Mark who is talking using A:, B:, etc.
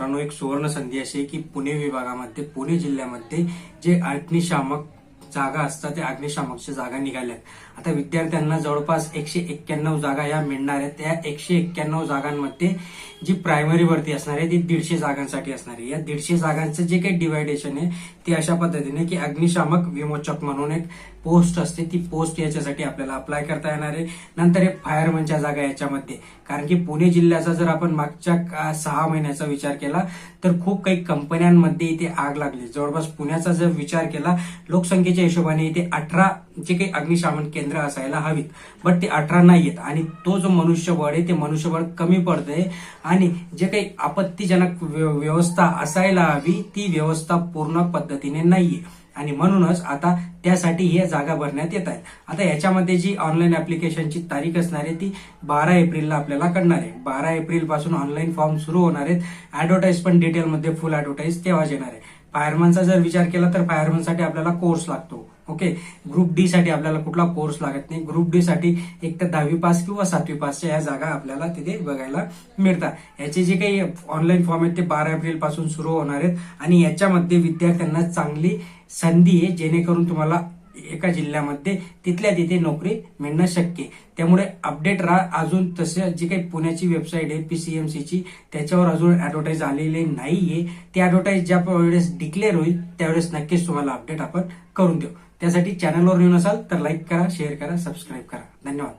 A: मित्रांनो, एक सुवर्ण संधी अशी आहे की पुणे विभागामध्ये, पुणे जिल्ह्यामध्ये जे अग्निशामक जागा असतात त्या अग्निशामकच्या जागा निघाल्यात. आता विद्यार्थ्यांना जवळपास 191 जागा या मिळणार आहेत. त्या 191 जागांमध्ये जी प्रायमरी भरती असणार आहे ती 150 जागांसाठी असणार आहे. या 150 जागांचं जे काही डिवायडेशन आहे ते अशा पद्धतीने की अग्निशामक विमोचक म्हणून एक पोस्ट असते, ती पोस्ट याच्यासाठी आपल्याला अप्लाय करता येणार आहे. नंतर एक फायरमनच्या जागा याच्यामध्ये, कारण की पुणे जिल्ह्याचा जर आपण मागच्या 6 महिन्याचा विचार केला तर खूप काही कंपन्यांमध्ये इथे आग लागली. जवळपास पुण्याचा जर विचार केला लोकसंख्येच्या हिशोबाने इथे 18 जे काही अग्निशामन केंद्र असायला हवीत, बट ते 18 नाहीयेत आणि तो जो मनुष्यबळ आहे ते मनुष्यबळ कमी पडतंय आणि जे काही आपत्तीजनक व्यवस्था असायला हवी ती व्यवस्था पूर्ण पद्धतीने नाहीये आणि म्हणूनच आता त्यासाठी हे जागा भरण्यात येत आहेत. आता याच्यामध्ये जी ऑनलाईन ऍप्लिकेशनची तारीख असणार आहे ती 12 एप्रिलला आपल्याला कळणार आहे. 12 एप्रिल पासून ऑनलाईन फॉर्म सुरू होणार आहेत. ऍडव्हर्टाईज पण डिटेलमध्ये फुल ऍडव्हर्टाईज तेव्हाच येणार आहे. फायरमनचा जर विचार केला तर फायरमनसाठी आपल्याला कोर्स लागतो. ओके, ग्रुप डी साठी आपल्याला कुठला कोर्स लागत नाही. ग्रुप डी साठी एक तर 10वी पास किंवा 7वी पासच्या या जागा आपल्याला तिथे बघायला मिळतात. याचे जे काही ऑनलाईन फॉर्म आहेत ते 12 एप्रिल पासून सुरू होणार आहेत आणि याच्यामध्ये विद्यार्थ्यांना चांगली संधी आहे जेणेकरून तुम्हाला एका जिल्ह्यामध्ये तिथल्या तिथे नोकरी मिळणं शक्य आहे. त्यामुळे अपडेट राहा. अजून तसं जी काही पुण्याची वेबसाईट आहे PCMCची त्याच्यावर अजून ऍडव्हर्टाईज आलेली नाहीये. ती ऍडव्हर्टाईज ज्या वेळेस डिक्लेअर होईल त्यावेळेस नक्कीच तुम्हाला अपडेट आपण करून देऊ. त्यासाठी चॅनलवर येऊन असाल तर लाईक करा, शेअर करा, सबस्क्राईब करा. धन्यवाद.